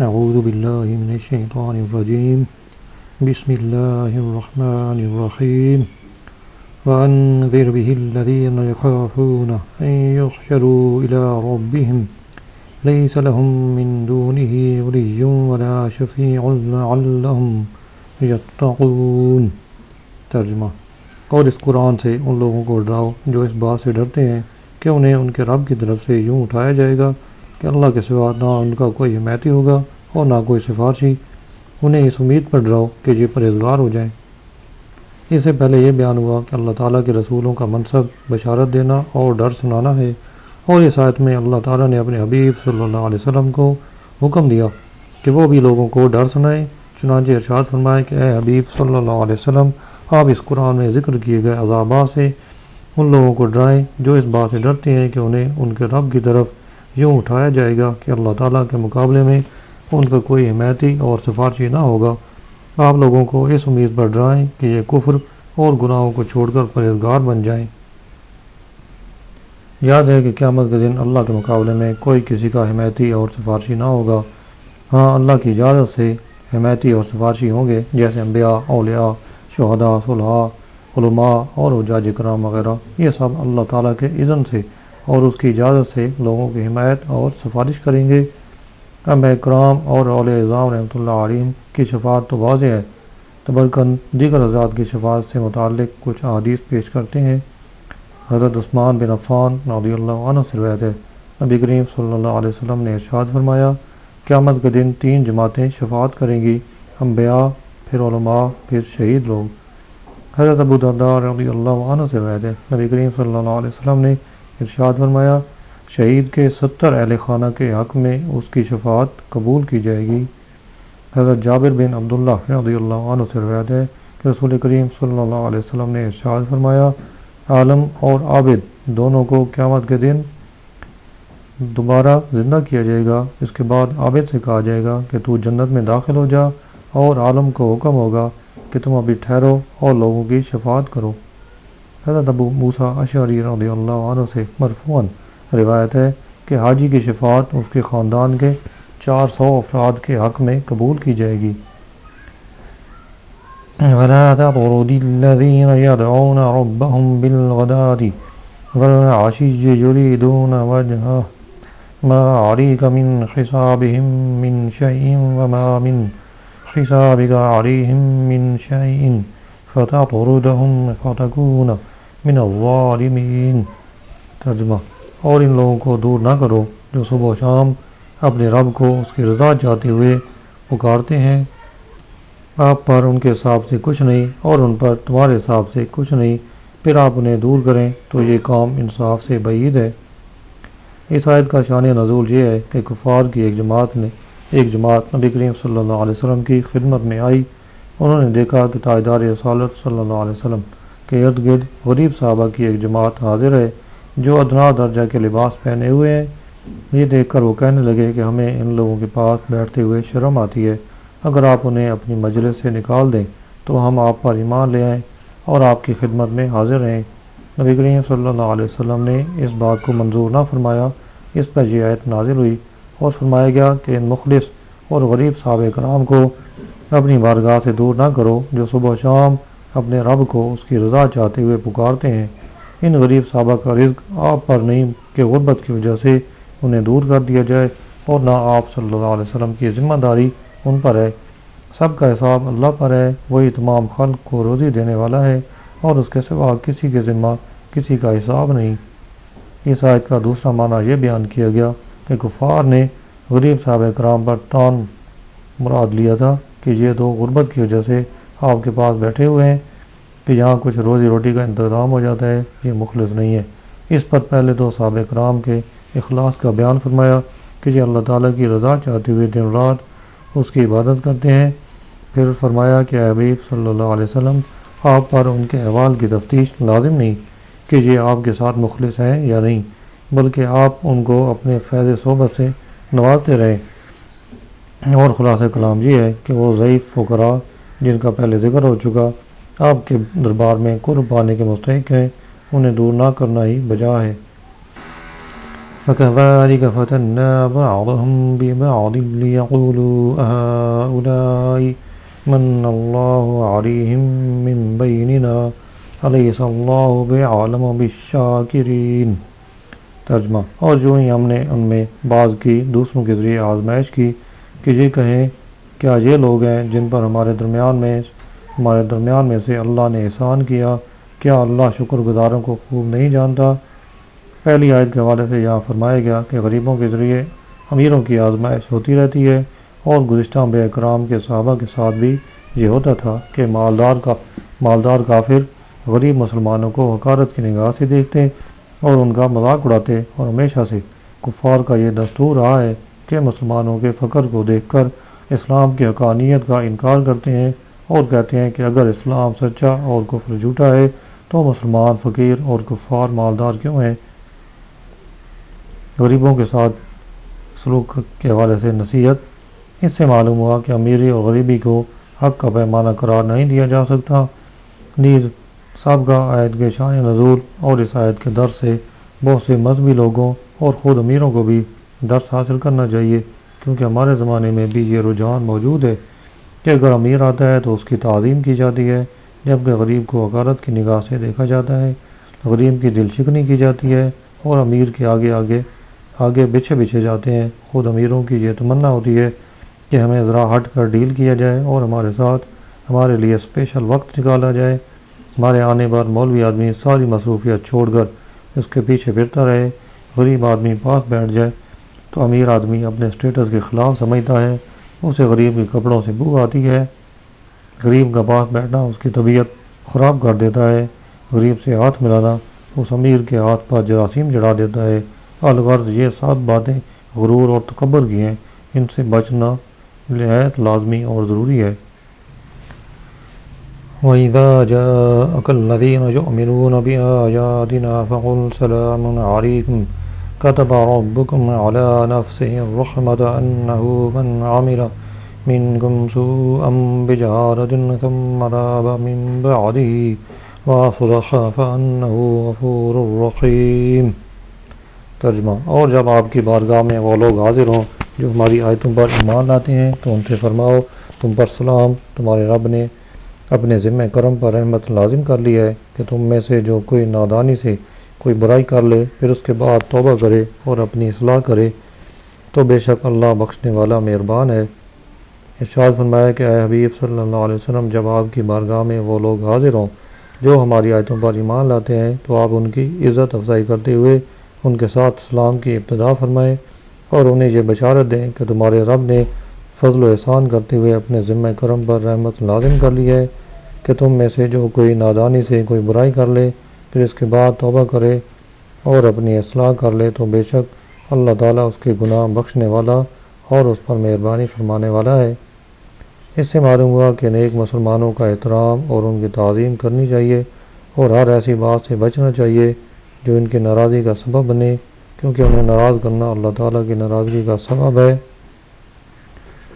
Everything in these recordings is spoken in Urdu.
اعوذ باللہ من الشیطان الرجیم بسم اللہ الرحمن الرحیم وانذر به الذین یخافون ان یحشروا الی ربهم لیس لهم من دونه ولی ولا شفیع لعلهم یتقون۔ ترجمہ: اور اس قرآن سے ان لوگوں کو ڈراؤ جو اس بات سے ڈرتے ہیں کہ انہیں ان کے رب کی طرف سے یوں اٹھایا جائے گا کہ اللہ کے سوا نہ ان کا کوئی حمایتی ہوگا اور نہ کوئی سفارشی۔ انہیں اس امید پر ڈراؤ کہ یہ پرہیزگار ہو جائیں۔ اس سے پہلے یہ بیان ہوا کہ اللہ تعالیٰ کے رسولوں کا منصب بشارت دینا اور ڈر سنانا ہے، اور اس آیت میں اللہ تعالیٰ نے اپنے حبیب صلی اللہ علیہ وسلم کو حکم دیا کہ وہ بھی لوگوں کو ڈر سنائیں۔ چنانچہ ارشاد فرمائے کہ اے حبیب صلی اللہ علیہ وسلم، آپ اس قرآن میں ذکر کیے گئے عذابات سے ان لوگوں کو ڈرائیں جو اس بات سے ڈرتے ہیں کہ انہیں ان کے رب کی طرف یوں اٹھایا جائے گا کہ اللہ تعالیٰ کے مقابلے میں ان کا کوئی حمایتی اور سفارشی نہ ہوگا۔ آپ لوگوں کو اس امید پر ڈرائیں کہ یہ کفر اور گناہوں کو چھوڑ کر پرہیزگار بن جائیں۔ یاد ہے کہ قیامت کے دن اللہ کے مقابلے میں کوئی کسی کا حمایتی اور سفارشی نہ ہوگا۔ ہاں، اللہ کی اجازت سے حمایتی اور سفارشی ہوں گے، جیسے انبیاء، اولیاء، شہداء، صلحاء، علماء اور حجاج کرام وغیرہ۔ یہ سب اللہ تعالیٰ کے اذن سے اور اس کی اجازت سے لوگوں کی حمایت اور سفارش کریں گے۔ انبیاء کرام اور اولیاء اعظام رحمۃ اللہ علیہم کی شفاعت تو واضح ہے۔ تبرکن دیگر حضرات کی شفاعت سے متعلق کچھ احادیث پیش کرتے ہیں۔ حضرت عثمان بن عفان رضی اللہ عنہ سے روایت ہے، نبی کریم صلی اللہ علیہ وسلم نے ارشاد فرمایا، قیامت کے دن 3 جماعتیں شفاعت کریں گی، انبیاء، پھر علماء، پھر شہید لوگ۔ حضرت ابو درداء رضی اللہ عنہ سے روایت ہے، نبی کریم صلی اللہ علیہ وسلم نے ارشاد فرمایا، شہید کے 70 اہل خانہ کے حق میں اس کی شفاعت قبول کی جائے گی۔ حضرت جابر بن عبداللہ رضی اللہ عنہ سے روایت ہے کہ رسول کریم صلی اللہ علیہ وسلم نے ارشاد فرمایا، عالم اور عابد دونوں کو قیامت کے دن دوبارہ زندہ کیا جائے گا۔ اس کے بعد عابد سے کہا جائے گا کہ تو جنت میں داخل ہو جا، اور عالم کو حکم ہوگا کہ تم ابھی ٹھہرو اور لوگوں کی شفاعت کرو۔ حضرت ابو موسیٰ اشعری رضی اللہ عنہ سے مرفوعاً روایت ہے کہ حاجی کی شفاعت اس کے خاندان کے 400 افراد کے حق میں قبول کی جائے گی۔ وَلَا تَطْرُدِ الَّذِينَ يَدْعُونَ رَبَّهُمْ بِالْغَدَاةِ وَالْعَشِيِّ يُرِيدُونَ وَجْهَهُ مَا عَلَيْكَ مِنْ حِسَابِهِمْ مِنْ شَيْءٍ وَمَا مِنْ حِسَابِكَ عَلَيْهِمْ مِنْ شَيْءٍ فَتَطْرُدَهُمْ فَتَكُونَ مِنَ الظَّالِمِينَ۔ ترجمہ: اور ان لوگوں کو دور نہ کرو جو صبح و شام اپنے رب کو اس کی رضا چاہتے ہوئے پکارتے ہیں۔ آپ پر ان کے حساب سے کچھ نہیں اور ان پر تمہارے حساب سے کچھ نہیں، پھر آپ انہیں دور کریں تو یہ کام انصاف سے بعید ہے۔ اس آیت کا شان نزول یہ ہے کہ کفار کی ایک جماعت نبی کریم صلی اللہ علیہ وسلم کی خدمت میں آئی۔ انہوں نے دیکھا کہ تاجدار رسالت صلی اللہ علیہ وسلم کے ارد گرد غریب صحابہ کی ایک جماعت حاضر ہے جو ادنا درجہ کے لباس پہنے ہوئے ہیں۔ یہ دیکھ کر وہ کہنے لگے کہ ہمیں ان لوگوں کے پاس بیٹھتے ہوئے شرم آتی ہے، اگر آپ انہیں اپنی مجلس سے نکال دیں تو ہم آپ پر ایمان لے آئیں اور آپ کی خدمت میں حاضر رہیں۔ نبی کریم صلی اللہ علیہ وسلم نے اس بات کو منظور نہ فرمایا۔ اس پر یہ آیت نازل ہوئی اور فرمایا گیا کہ ان مخلص اور غریب صحابہ کرام کو اپنی بارگاہ سے دور نہ کرو جو صبح و شام اپنے رب کو اس کی رضا چاہتے ہوئے پکارتے ہیں۔ ان غریب صحابہ کا رزق آپ پر نہیں کہ غربت کی وجہ سے انہیں دور کر دیا جائے، اور نہ آپ صلی اللہ علیہ وسلم کی ذمہ داری ان پر ہے۔ سب کا حساب اللہ پر ہے، وہی تمام خلق کو روزی دینے والا ہے اور اس کے سوا کسی کے ذمہ کسی کا حساب نہیں۔ اس آیت کا دوسرا معنی یہ بیان کیا گیا کہ کفار نے غریب صحابہ کرام پر تان مراد لیا تھا کہ یہ تو غربت کی وجہ سے آپ کے پاس بیٹھے ہوئے ہیں کہ یہاں کچھ روزی روٹی کا انتظام ہو جاتا ہے، یہ مخلص نہیں ہے۔ اس پر پہلے تو صحابہ کرام کے اخلاص کا بیان فرمایا کہ یہ اللہ تعالیٰ کی رضا چاہتے ہوئے دن رات اس کی عبادت کرتے ہیں۔ پھر فرمایا کہ اے حبیب صلی اللہ علیہ وسلم، آپ پر ان کے احوال کی تفتیش لازم نہیں کہ یہ آپ کے ساتھ مخلص ہیں یا نہیں، بلکہ آپ ان کو اپنے فیض صحبت سے نوازتے رہیں۔ اور خلاصہ کلام یہ ہے کہ وہ ضعیف فقراء جن کا پہلے ذکر ہو چکا آپ کے دربار میں قرب پانے کے مستحق ہیں، انہیں دور نہ کرنا ہی بجا ہے۔ فكذلك فتنا بعضهم ببعض ليقولوا أهؤلاء من الله عليهم من بيننا أليس الله بعالم بالشاكرين۔ ترجمہ، اور جو ہی ہم نے ان میں بعض کی دوسروں کے ذریعے آزمائش کی کہ یہ کہیں کیا یہ لوگ ہیں جن پر ہمارے درمیان میں سے اللہ نے احسان کیا، کیا اللہ شکر گزاروں کو خوب نہیں جانتا۔ پہلی آیت کے حوالے سے یہاں فرمایا گیا کہ غریبوں کے ذریعے امیروں کی آزمائش ہوتی رہتی ہے، اور گزشتہ انبیاء کرام کے صحابہ کے ساتھ بھی یہ ہوتا تھا کہ مالدار کافر غریب مسلمانوں کو حقارت کی نگاہ سے دیکھتے اور ان کا مذاق اڑاتے، اور ہمیشہ سے کفار کا یہ دستور رہا ہے کہ مسلمانوں کے فقر کو دیکھ کر اسلام کی حقانیت کا انکار کرتے ہیں اور کہتے ہیں کہ اگر اسلام سچا اور کفر جھوٹا ہے تو مسلمان فقیر اور کفار مالدار کیوں ہیں۔ غریبوں کے ساتھ سلوک کے حوالے سے نصیحت، اس سے معلوم ہوا کہ امیری اور غریبی کو حق کا پیمانہ قرار نہیں دیا جا سکتا۔ نیز سابقہ آیت کے شان نزول اور اس آیت کے درس سے بہت سے مذہبی لوگوں اور خود امیروں کو بھی درس حاصل کرنا چاہیے، کیونکہ ہمارے زمانے میں بھی یہ رجحان موجود ہے کہ اگر امیر آتا ہے تو اس کی تعظیم کی جاتی ہے، جبکہ غریب کو حقارت کی نگاہ سے دیکھا جاتا ہے، غریب کی دل شکنی کی جاتی ہے اور امیر کے آگے پیچھے جاتے ہیں۔ خود امیروں کی یہ تمنا ہوتی ہے کہ ہمیں ذرا ہٹ کر ڈیل کیا جائے اور ہمارے لیے اسپیشل وقت نکالا جائے۔ ہمارے آنے پر مولوی آدمی ساری مصروفیت چھوڑ کر اس کے پیچھے پھرتا رہے، غریب آدمی پاس بیٹھ جائے تو امیر آدمی اپنے اسٹیٹس کے خلاف سمجھتا ہے، اسے غریب کے کپڑوں سے بو آتی ہے، غریب کا پاس بیٹھنا اس کی طبیعت خراب کر دیتا ہے، غریب سے ہاتھ ملانا اس امیر کے ہاتھ پر جراثیم چڑھا دیتا ہے۔ الغرض یہ سب باتیں غرور اور تکبر کی ہیں، ان سے بچنا نہایت لازمی اور ضروری ہے۔ وَإِذَا جَاءَكَ الَّذِينَ يُؤْمِنُونَ بِآيَاتِنَا فَقُلْ سَلَامٌ عَلَيْكُمْ كَتَبَ رَبُّكُمْ عَلَى نَفْسِهِ الرَّحْمَةَ أَنَّهُ مَنْ عَمِلَ مِنْكُمْ سُوءًا بِجَهَالَةٍ ثُمَّ تَابَ مِنْ بَعْدِهِ وَأَصْلَحَ فَأَنَّهُ غَفُورٌ رَحِيمٌ۔ ترجمہ، اور جب آپ کی بارگاہ میں وہ لوگ حاضر ہوں جو ہماری آیتوں پر ایمان لاتے ہیں تو ان سے فرماؤ تم پر سلام، تمہارے رب نے اپنے ذمہ کرم پر رحمت لازم کر لی ہے کہ تم میں سے جو کوئی نادانی سے کوئی برائی کر لے پھر اس کے بعد توبہ کرے اور اپنی اصلاح کرے تو بے شک اللہ بخشنے والا مہربان ہے۔ ارشاد فرمایا کہ اے حبیب صلی اللہ علیہ وسلم، جب آپ کی بارگاہ میں وہ لوگ حاضر ہوں جو ہماری آیتوں پر ایمان لاتے ہیں تو آپ ان کی عزت افزائی کرتے ہوئے ان کے ساتھ سلام کی ابتدا فرمائیں اور انہیں یہ بشارت دیں کہ تمہارے رب نے فضل و احسان کرتے ہوئے اپنے ذمہ کرم پر رحمت لازم کر لی ہے کہ تم میں سے جو کوئی نادانی سے کوئی برائی کر لے پھر اس کے بعد توبہ کرے اور اپنی اصلاح کر لے تو بے شک اللہ تعالیٰ اس کے گناہ بخشنے والا اور اس پر مہربانی فرمانے والا ہے۔ اس سے معلوم ہوا کہ نیک مسلمانوں کا احترام اور ان کی تعظیم کرنی چاہیے اور ہر ایسی بات سے بچنا چاہیے جو ان کی ناراضی کا سبب بنے، کیونکہ انہیں ناراض کرنا اللہ تعالیٰ کی ناراضگی کا سبب ہے۔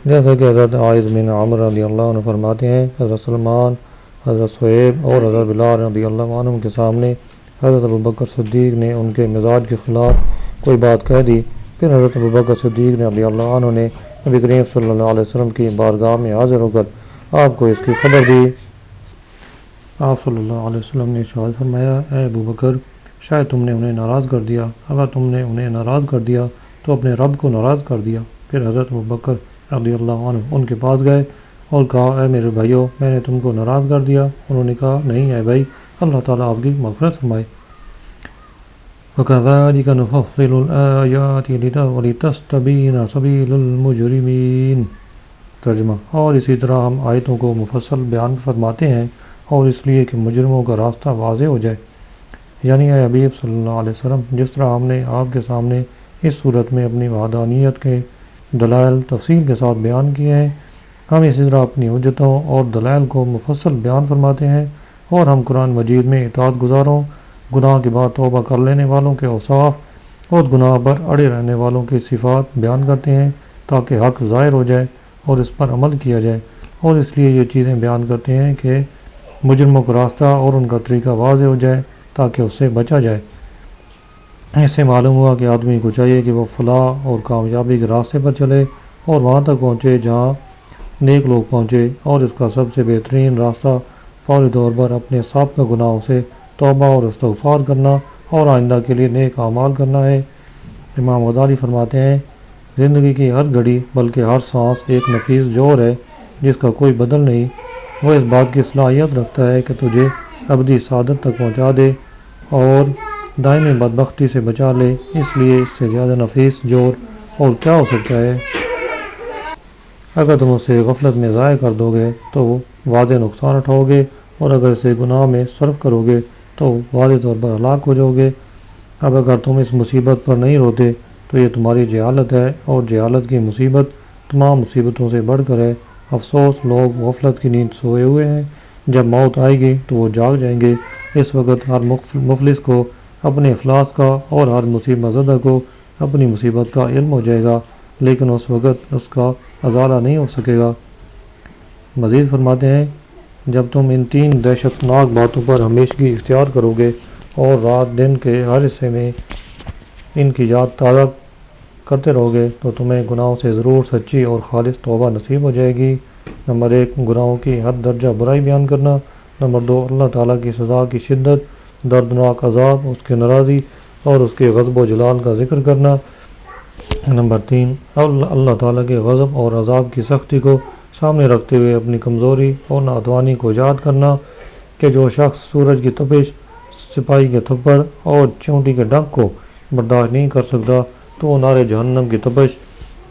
جیسا کہ حضرت عائذ بن عمر رضی اللہ عنہ فرماتے ہیں، حضرت سلمان، حضرت صہیب اور حضرت بلال رضی اللہ عنہ کے سامنے حضرت ابوبکر صدیق نے ان کے مزاج کے خلاف کوئی بات کہہ دی، پھر حضرت ابوبکر صدیق رضی اللہ عنہ نے نبی کریم صلی اللہ علیہ وسلم کی بارگاہ میں حاضر ہو کر آپ کو اس کی خبر دی۔ آپ صلی اللہ علیہ وسلم نے ارشاد فرمایا، اے ابوبکر، شاید تم نے انہیں ناراض کر دیا، اگر تم نے انہیں ناراض کر دیا تو اپنے رب کو ناراض کر دیا۔ پھر حضرت ابوبکر رضی اللہ عنہ ان کے پاس گئے اور کہا، اے میرے بھائیو، میں نے تم کو ناراض کر دیا؟ انہوں نے کہا، نہیں اے بھائی، اللہ تعالیٰ آپ کی مغفرت فرمائے۔ وَكَذَلِكَ نُفَصِّلُ الْآيَاتِ وَلِتَسْتَبِينَ سَبِيلُ الْمُجْرِمِينَ۔ ترجمہ، اور اسی طرح ہم آیتوں کو مفصل بیان فرماتے ہیں اور اس لیے کہ مجرموں کا راستہ واضح ہو جائے، یعنی اے حبیب صلی اللہ علیہ وسلم، جس طرح ہم نے آپ کے سامنے اس صورت میں اپنی وحدانیت کے دلائل تفصیل کے ساتھ بیان کیے ہیں، ہم اسی طرح اپنی حجتوں اور دلائل کو مفصل بیان فرماتے ہیں، اور ہم قرآن مجید میں اطاعت گزاروں، گناہ کے بعد توبہ کر لینے والوں کے اوصاف اور گناہ پر اڑے رہنے والوں کی صفات بیان کرتے ہیں تاکہ حق ظاہر ہو جائے اور اس پر عمل کیا جائے، اور اس لیے یہ چیزیں بیان کرتے ہیں کہ مجرموں کا راستہ اور ان کا طریقہ واضح ہو جائے تاکہ اس سے بچا جائے۔ اس سے معلوم ہوا کہ آدمی کو چاہیے کہ وہ فلاح اور کامیابی کے راستے پر چلے اور وہاں تک پہنچے جہاں نیک لوگ پہنچے، اور اس کا سب سے بہترین راستہ فوری طور پر اپنے سابقہ گناہوں سے توبہ اور استغفار کرنا اور آئندہ کے لیے نیک اعمال کرنا ہے۔ امام غزالی فرماتے ہیں، زندگی کی ہر گھڑی بلکہ ہر سانس ایک نفیس جوہر ہے جس کا کوئی بدل نہیں۔ وہ اس بات کی صلاحیت رکھتا ہے کہ تجھے ابدی سعادت تک پہنچا دے اور دائمی بدبختی سے بچا لے، اس لیے اس سے زیادہ نفیس جوہر اور کیا ہو سکتا ہے؟ اگر تم اسے غفلت میں ضائع کر دو گے تو واضح نقصان اٹھاؤ گے، اور اگر اسے گناہ میں صرف کرو گے تو واضح طور پر ہلاک ہو جاؤ گے۔ اب اگر تم اس مصیبت پر نہیں روتے تو یہ تمہاری جہالت ہے، اور جہالت کی مصیبت تمام مصیبتوں سے بڑھ کر ہے۔ افسوس، لوگ غفلت کی نیند سوئے ہوئے ہیں، جب موت آئے گی تو وہ جاگ جائیں گے۔ اس وقت ہر مفلس کو اپنے افلاس کا اور ہر مصیبت زدہ کو اپنی مصیبت کا علم ہو جائے گا، لیکن اس وقت اس کا ازالہ نہیں ہو سکے گا۔ مزید فرماتے ہیں، جب تم ان تین دہشت ناک باتوں پر ہمیشگی اختیار کرو گے اور رات دن کے ہر حصے میں ان کی یاد تازہ کرتے رہو گے تو تمہیں گناہوں سے ضرور سچی اور خالص توبہ نصیب ہو جائے گی۔ نمبر 1، گناہوں کی حد درجہ برائی بیان کرنا۔ نمبر 2، اللہ تعالیٰ کی سزا کی شدت، دردناک عذاب، اس کے ناراضی اور اس کے غضب و جلال کا ذکر کرنا۔ نمبر 3، اللہ تعالیٰ کے غضب اور عذاب کی سختی کو سامنے رکھتے ہوئے اپنی کمزوری اور ناتوانی کو یاد کرنا کہ جو شخص سورج کی تپش، سپاہی کے تھپڑ اور چونٹی کے ڈنک کو برداشت نہیں کر سکتا تو وہ نار جہنم کی تپش،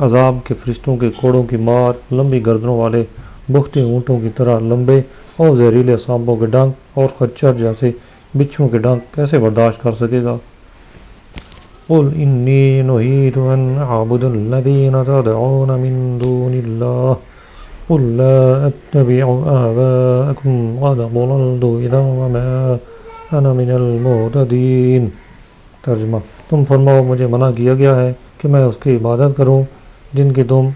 عذاب کے فرشتوں کے کوڑوں کی مار، لمبی گردنوں والے بختے اونٹوں کی طرح لمبے اور زہریلے سانپوں کے ڈنک اور خچر جیسے بچھوؤں کے ڈنک کیسے برداشت کر سکے گا؟ قل انی نہیت ان اعبد الذین تدعون من دون اللہ قل لا اتبع آباءکم قد ضللت اذا وما انا من المہتدین۔ ترجمہ، تم فرماؤ مجھے منع کیا گیا ہے کہ میں اس کی عبادت کروں جن کی تم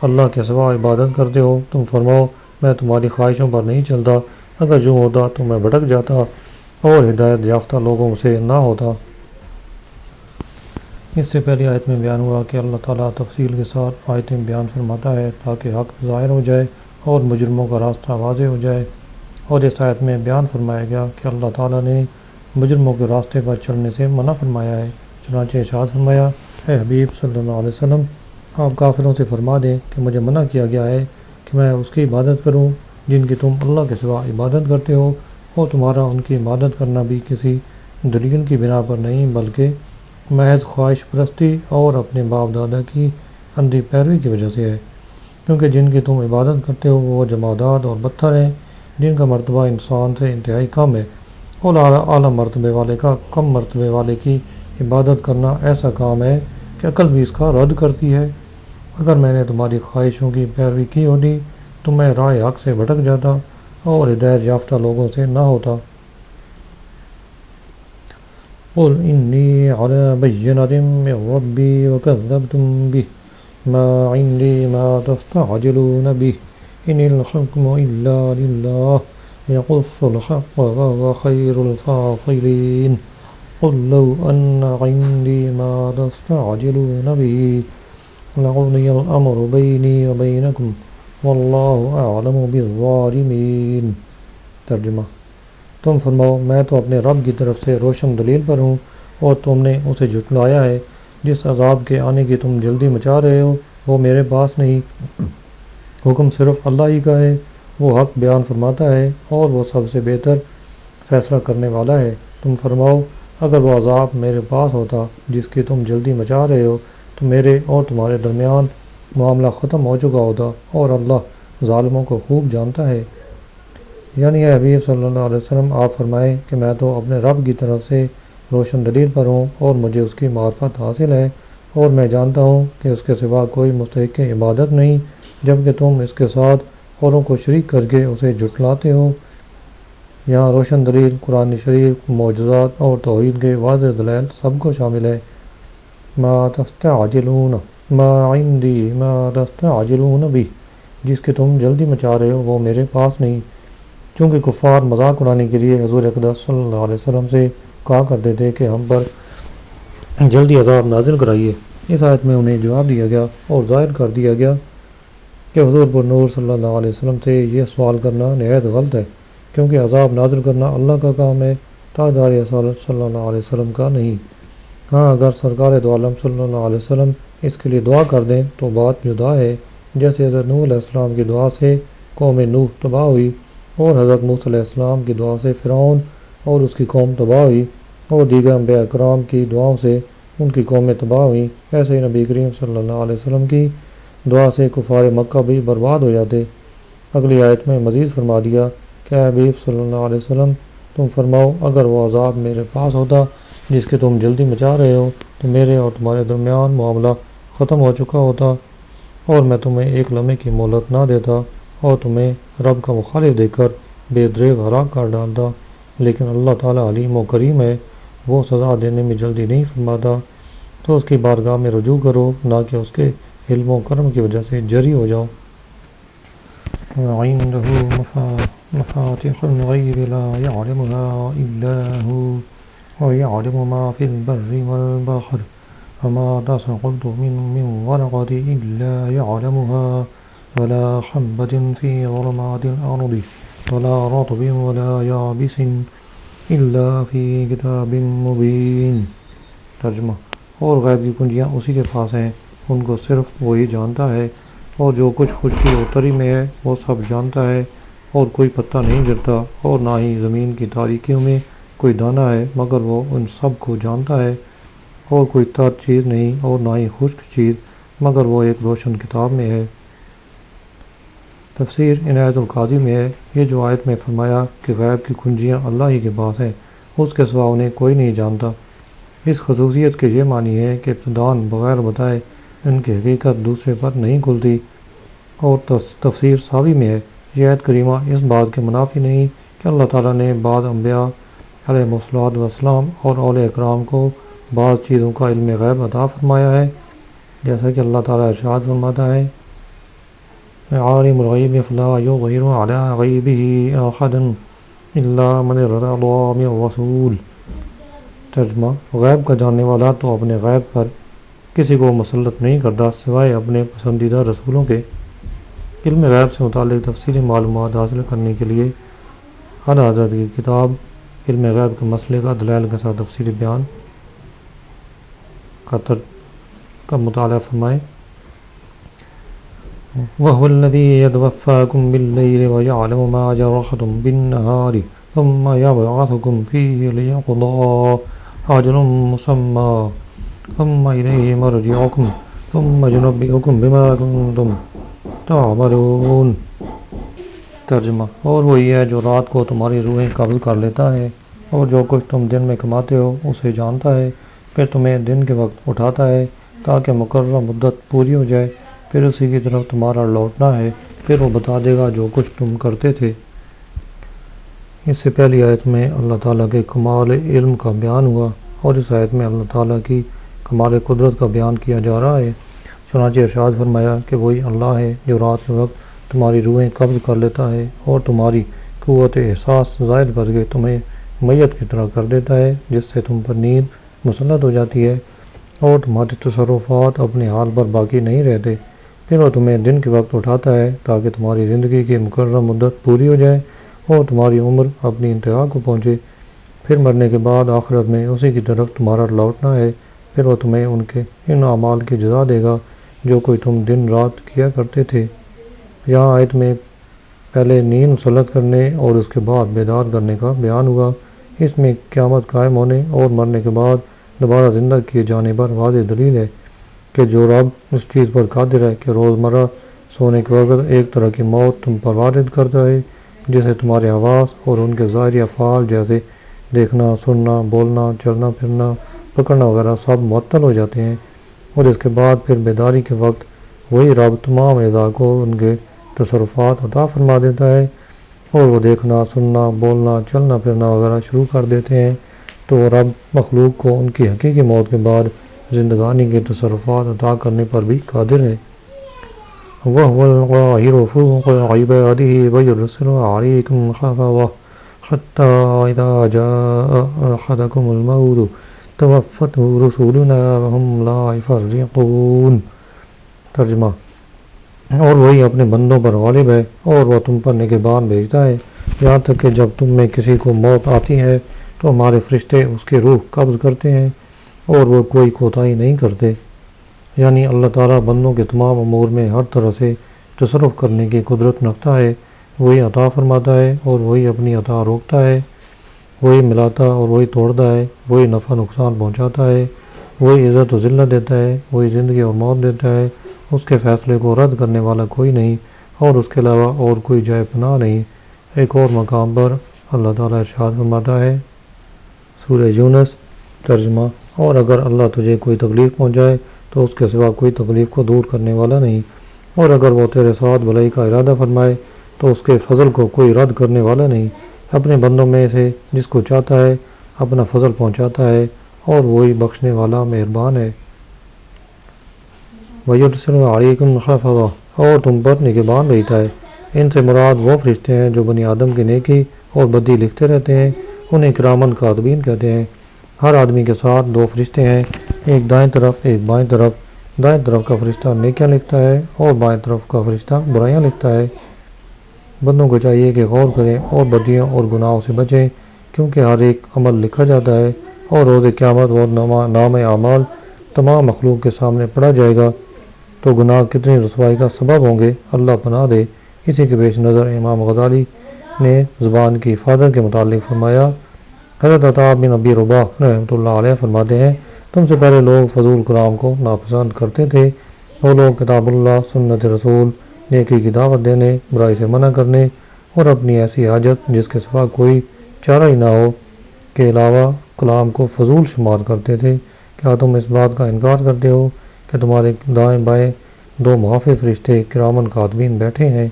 اللہ کے سوا عبادت کرتے ہو۔ تم فرماؤ میں تمہاری خواہشوں پر نہیں چلتا، اگر جو ہوتا تو میں بھٹک جاتا اور ہدایت یافتہ لوگوں سے نہ ہوتا۔ اس سے پہلی آیت میں بیان ہوا کہ اللہ تعالیٰ تفصیل کے ساتھ آیتیں بیان فرماتا ہے تاکہ حق ظاہر ہو جائے اور مجرموں کا راستہ واضح ہو جائے، اور اس آیت میں بیان فرمایا گیا کہ اللہ تعالیٰ نے مجرموں کے راستے پر چلنے سے منع فرمایا ہے۔ چنانچہ ارشاد فرمایا، اے حبیب صلی اللہ علیہ وسلم، آپ کافروں سے فرما دیں کہ مجھے منع کیا گیا ہے کہ میں اس کی عبادت کروں جن کی تم اللہ کے سوا عبادت کرتے ہو، اور تمہارا ان کی عبادت کرنا بھی کسی دلیل کی بنا پر نہیں بلکہ محض خواہش پرستی اور اپنے باپ دادا کی اندھی پیروی کی وجہ سے ہے، کیونکہ جن کی تم عبادت کرتے ہو وہ جمادات اور پتھر ہیں جن کا مرتبہ انسان سے انتہائی کم ہے، اور اعلیٰ مرتبے والے کا کم مرتبے والے کی عبادت کرنا ایسا کام ہے کہ عقل بھی اس کا رد کرتی ہے۔ اگر میں نے تمہاری خواہشوں کی پیروی کی ہوتی تو میں راہ حق سے بھٹک جاتا اور ہدایت یافتہ لوگوں سے نہ ہوتا۔ قل انی علی بینۃ من ربی وکذبتم بہ ما عندی ما تستعجلون بہ ان الحکم الا للہ یقص الحق وهو خیر الفاصلین قل لو ان عندی ما تستعجلون بہ لقضی الامر بینی وبینکم واللہ اعلم بالظالمین۔ ترجمہ، تم فرماؤ میں تو اپنے رب کی طرف سے روشن دلیل پر ہوں، اور تم نے اسے جھٹلایا ہے۔ جس عذاب کے آنے کی تم جلدی مچا رہے ہو وہ میرے پاس نہیں، حکم صرف اللہ ہی کا ہے۔ وہ حق بیان فرماتا ہے اور وہ سب سے بہتر فیصلہ کرنے والا ہے۔ تم فرماؤ اگر وہ عذاب میرے پاس ہوتا جس کی تم جلدی مچا رہے ہو تو میرے اور تمہارے درمیان معاملہ ختم ہو چکا ہوتا، اور اللہ ظالموں کو خوب جانتا ہے۔ یعنی اے حبیب صلی اللہ علیہ وسلم، آپ فرمائیں کہ میں تو اپنے رب کی طرف سے روشن دلیل پر ہوں اور مجھے اس کی معرفت حاصل ہے، اور میں جانتا ہوں کہ اس کے سوا کوئی مستحق عبادت نہیں، جبکہ تم اس کے ساتھ اوروں کو شریک کر کے اسے جھٹلاتے ہو۔ یہاں روشن دلیل قرآن شریف، معجزات اور توحید کے واضح دلائل سب کو شامل ہے۔ ما تستعجلون ما عندی ما تستعجلون بہ، جس کی تم جلدی مچا رہے ہو وہ میرے پاس نہیں۔ چونکہ کفار مذاق اڑانے کے لیے حضور اقدس صلی اللہ علیہ وسلم سے کہا کرتے تھے کہ ہم پر جلدی عذاب نازل کرائیے۔ اس آیت میں انہیں جواب دیا گیا اور ظاہر کر دیا گیا کہ حضور پر نور صلی اللہ علیہ وسلم سے یہ سوال کرنا نہایت غلط ہے، کیونکہ عذاب نازل کرنا اللہ کا کام ہے، تاجدار رسالت صلی اللہ علیہ وسلم کا نہیں۔ ہاں، اگر سرکار دو عالم صلی اللہ علیہ وسلم اس کے لیے دعا کر دیں تو بات جدا ہے، جیسے حضرت نوح علیہ السلام کی دعا سے قوم نوح تباہ ہوئی، اور حضرت موسیٰ علیہ السلام کی دعا سے فرعون اور اس کی قوم تباہ ہوئی، اور دیگر انبیاء کرام کی دعاؤں سے ان کی قومیں تباہ ہوئیں۔ ایسے ہی نبی کریم صلی اللہ علیہ وسلم کی دعا سے کفار مکہ بھی برباد ہو جاتے۔ اگلی آیت میں مزید فرما دیا کہ اے حبیب صلی اللہ علیہ وسلم، تم فرماؤ اگر وہ عذاب میرے پاس ہوتا جس کی تم جلدی مچا رہے ہو تو میرے اور تمہارے درمیان معاملہ ختم ہو چکا ہوتا، اور میں تمہیں ایک لمحے کی مہلت نہ دیتا اور تمہیں رب کا مخالف دے کر بے دریغ ہلاک کر ڈالتا، لیکن اللہ تعالیٰ علیم و کریم ہے، وہ سزا دینے میں جلدی نہیں فرماتا، تو اس کی بارگاہ میں رجوع کرو، نہ کہ اس کے علم و کرم کی وجہ سے جری ہو جاؤ۔ وعنده مفاتح الغیب لا يعلمها إلا هو ويعلم ما في البر والبحر وما تسقط من ورقة إلا يعلمها ولا حبة في ظلمات الأرض ولا رطب ولا يابس إلا في كتاب مبين۔ ترجمہ: اور غیب کی کنجیاں اسی کے پاس ہیں، ان کو صرف وہی جانتا ہے، اور جو کچھ خشکی اور تری میں ہے وہ سب جانتا ہے، اور کوئی پتا نہیں گرتا، اور نہ ہی زمین کی تاریکیوں میں کوئی دانہ ہے مگر وہ ان سب کو جانتا ہے، اور کوئی تر چیز نہیں اور نہ ہی خشک چیز مگر وہ ایک روشن کتاب میں ہے۔ تفسیر عنایت القاضی میں ہے، یہ جو آیت میں فرمایا کہ غیب کی کنجیاں اللہ ہی کے پاس ہیں، اس کے سوا انہیں کوئی نہیں جانتا، اس خصوصیت کے یہ معنی ہے کہ ابتداءً بغیر بتائے ان کی حقیقت دوسرے پر نہیں کھلتی۔ اور تفسیر ساوی میں ہے، یہ آیت کریمہ اس بات کے منافی نہیں کہ اللہ تعالیٰ نے بعض انبیاء علیہ السلام اور اولیاء اکرام کو بعض چیزوں کا علم غیب عطا فرمایا ہے، جیسا کہ اللہ تعالیٰ ارشاد فرماتا ہے عالم الغیب فلا یظہر علی غیبہ احدا الا من ارتضی من رسول۔ ترجمہ: غیب کا جاننے والا تو اپنے غیب پر کسی کو مسلط نہیں کرتا سوائے اپنے پسندیدہ رسولوں کے۔ علم غیب سے متعلق تفصیلی معلومات حاصل کرنے کے لیے اعلیٰ حضرت کی کتاب علم غیب کے مسئلے کا دلائل کے ساتھ تفصیلی بیان کا مطالعہ فرمائیں۔ وَهُوَ الَّذِي يَتَوَفَّاكُم بِاللَّيْلِ وَيَعْلَمُ مَا جَرَحْتُم بِالنَّهَارِ ثُمَّ يَبْعَثُكُم فِيهِ لِيَقْضَىٰ أَجَلٌ مُّسَمًّى ثُمَّ إِلَيْهِ مَرْجِعُكُمْ ثُمَّ يُنَبِّئُكُم بِمَا كُنتُمْ تَعْمَلُونَ۔ ترجمہ: اور وہی ہے جو رات کو تمہاری روحیں قبض کر لیتا ہے، اور جو کچھ تم دن میں کماتے ہو اسے جانتا ہے، پھر تمہیں دن کے وقت اٹھاتا ہے تاکہ مقررہ مدت پوری ہو جائے، پھر اسی کی طرف تمہارا لوٹنا ہے، پھر وہ بتا دے گا جو کچھ تم کرتے تھے۔ اس سے پہلی آیت میں اللہ تعالیٰ کے کمال علم کا بیان ہوا، اور اس آیت میں اللہ تعالیٰ کی کمال قدرت کا بیان کیا جا رہا ہے۔ چنانچہ ارشاد فرمایا کہ وہی اللہ ہے جو رات کے وقت تمہاری روحیں قبض کر لیتا ہے اور تمہاری قوت احساس ظاہر کر کے تمہیں میت کی طرح کر دیتا ہے، جس سے تم پر نیند مسلط ہو جاتی ہے اور تمہارے تصرفات اپنے حال پر باقی نہیں رہتے، پھر وہ تمہیں دن کے وقت اٹھاتا ہے تاکہ تمہاری زندگی کی مقررہ مدت پوری ہو جائے اور تمہاری عمر اپنی انتہا کو پہنچے، پھر مرنے کے بعد آخرت میں اسی کی طرف تمہارا لوٹنا ہے، پھر وہ تمہیں ان کے ان اعمال کی جزا دے گا جو کوئی تم دن رات کیا کرتے تھے۔ یہاں آیت میں پہلے نیند مسلط کرنے اور اس کے بعد بیدار کرنے کا بیان ہوا، اس میں قیامت قائم ہونے اور مرنے کے بعد دوبارہ زندہ کیے جانے پر واضح دلیل ہے کہ جو رب اس چیز پر قادر ہے کہ روزمرہ سونے کے وقت ایک طرح کی موت تم پر وارد کرتا ہے جسے تمہارے حواس اور ان کے ظاہری افعال جیسے دیکھنا، سننا، بولنا، چلنا پھرنا، پکڑنا وغیرہ سب معطل ہو جاتے ہیں، اور اس کے بعد پھر بیداری کے وقت وہی رب تمام اعضاء کو ان کے تصرفات عطا فرما دیتا ہے اور وہ دیکھنا، سننا، بولنا، چلنا پھرنا وغیرہ شروع کر دیتے ہیں، تو وہ رب مخلوق کو ان کی حقیقی موت کے بعد زندگانی کے تصرفات عطا کرنے پر بھی قادر ہے۔ وَهُوَ الْقَاهِرُ فَوْقَ عِبَادِهِ وَيُرْسِلُ عَلَيْكُمْ حَفَظَةً حَتَّىٰ إِذَا جَاءَ أَحَدَكُمُ الْمَوْتُ توفته رسولنا وهم لا يفرقون۔ ترجمہ، اور وہی اپنے بندوں پر غالب ہے اور وہ تم پر نگہبان بھیجتا ہے یہاں تک کہ جب تم میں کسی کو موت آتی ہے تو ہمارے فرشتے اس کی روح قبض کرتے ہیں اور وہ کوئی کوتاہی نہیں کرتے۔ یعنی اللہ تعالیٰ بندوں کے تمام امور میں ہر طرح سے تصرف کرنے کی قدرت رکھتا ہے، وہی عطا فرماتا ہے اور وہی اپنی عطا روکتا ہے، وہی ملاتا اور وہی توڑتا ہے، وہی نفع نقصان پہنچاتا ہے، وہی عزت و ذلت دیتا ہے، وہی زندگی اور موت دیتا ہے، اس کے فیصلے کو رد کرنے والا کوئی نہیں اور اس کے علاوہ اور کوئی جائے پناہ نہیں۔ ایک اور مقام پر اللہ تعالیٰ ارشاد فرماتا ہے، سورہ یونس۔ ترجمہ، اور اگر اللہ تجھے کوئی تکلیف پہنچائے تو اس کے سوا کوئی تکلیف کو دور کرنے والا نہیں، اور اگر وہ تیرے ساتھ بھلائی کا ارادہ فرمائے تو اس کے فضل کو کوئی رد کرنے والا نہیں۔ اپنے بندوں میں سے جس کو چاہتا ہے اپنا فضل پہنچاتا ہے اور وہی بخشنے والا مہربان ہے۔ وَيُرْسِلُ عَلَيْكُمْ حَفَظَةً، اور تم پر نگہبان بھیجتا ہے۔ ان سے مراد وہ فرشتے ہیں جو بنی آدم کی نیکی اور بدی لکھتے رہتے ہیں، انہیں کرامن کاتبین کہتے ہیں۔ ہر آدمی کے ساتھ دو فرشتے ہیں، ایک دائیں طرف ایک بائیں طرف۔ دائیں طرف کا فرشتہ نیکیاں لکھتا ہے اور بائیں طرف کا فرشتہ برائیاں لکھتا ہے۔ بندوں کو چاہیے کہ غور کریں اور بدیوں اور گناہوں سے بچیں، کیونکہ ہر ایک عمل لکھا جاتا ہے اور روز قیامت وہ نام اعمال تمام مخلوق کے سامنے پڑا جائے گا، تو گناہ کتنی رسوائی کا سبب ہوں گے، اللہ پناہ دے۔ اسی کے پیش نظر امام غزالی نے زبان کی حفاظت کے متعلق فرمایا، حضرت عطا بن ابی رباح رحمۃ اللہ علیہ فرماتے ہیں، تم سے پہلے لوگ فضول کلام کو ناپسند کرتے تھے، وہ لوگ کتاب اللہ، سنت رسول، نیکی کی دعوت دینے، برائی سے منع کرنے اور اپنی ایسی حاجت جس کے سوا کوئی چارہ ہی نہ ہو کے علاوہ کلام کو فضول شمار کرتے تھے۔ کیا تم اس بات کا انکار کرتے ہو کہ تمہارے دائیں بائیں دو محافظ فرشتے کرامن کاتبین بیٹھے ہیں؟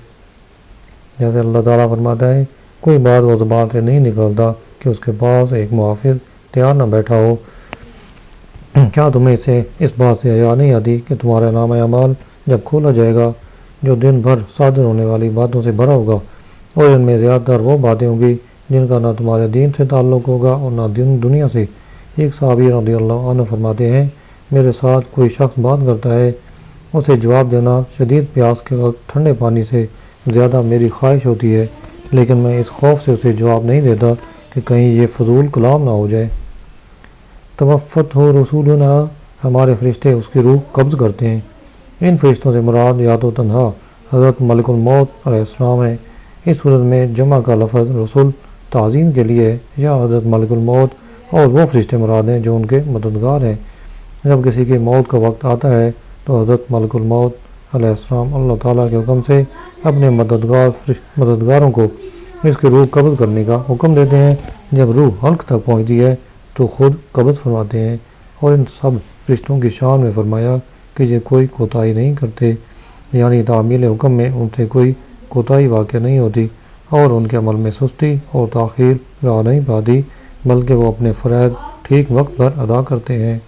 جیسے اللہ تعالیٰ فرماتا ہے، کوئی بات وہ زبان سے نہیں نکلتا کہ اس کے پاس ایک محافظ تیار نہ بیٹھا ہو۔ کیا تمہیں اس بات سے حیا نہیں آتی کہ تمہارا نام اعمال جب کھولا جائے گا جو دن بھر صادر ہونے والی باتوں سے بھرا ہوگا، اور ان میں زیادہ تر وہ باتیں ہوں گی جن کا نہ تمہارے دین سے تعلق ہوگا اور نہ دنیا سے؟ ایک صحابی رضی اللہ عنہ فرماتے ہیں، میرے ساتھ کوئی شخص بات کرتا ہے، اسے جواب دینا شدید پیاس کے وقت ٹھنڈے پانی سے زیادہ میری خواہش ہوتی ہے، لیکن میں اس خوف سے اسے جواب نہیں دیتا کہ کہیں یہ فضول کلام نہ ہو جائے۔ توفته رسولنا، ہمارے فرشتے اس کی روح قبض کرتے ہیں۔ ان فرشتوں سے مراد یا تو تنہا حضرت ملک الموت علیہ السلام ہے، اس صورت میں جمع کا لفظ رسول تعظیم کے لیے ہے، یا حضرت ملک الموت اور وہ فرشتے مراد ہیں جو ان کے مددگار ہیں۔ جب کسی کی موت کا وقت آتا ہے تو حضرت ملک الموت علیہ السلام اللہ تعالیٰ کے حکم سے اپنے مددگاروں کو اس کی روح قبض کرنے کا حکم دیتے ہیں۔ جب روح حلق تک پہنچتی ہے تو خود قبض فرماتے ہیں، اور ان سب فرشتوں کی شان میں فرمایا کہ یہ کوئی کوتاہی نہیں کرتے، یعنی تعمیل حکم میں ان سے کوئی کوتاہی واقع نہیں ہوتی اور ان کے عمل میں سستی اور تاخیر رہا نہیں پاتی، بلکہ وہ اپنے فرائض ٹھیک وقت پر ادا کرتے ہیں۔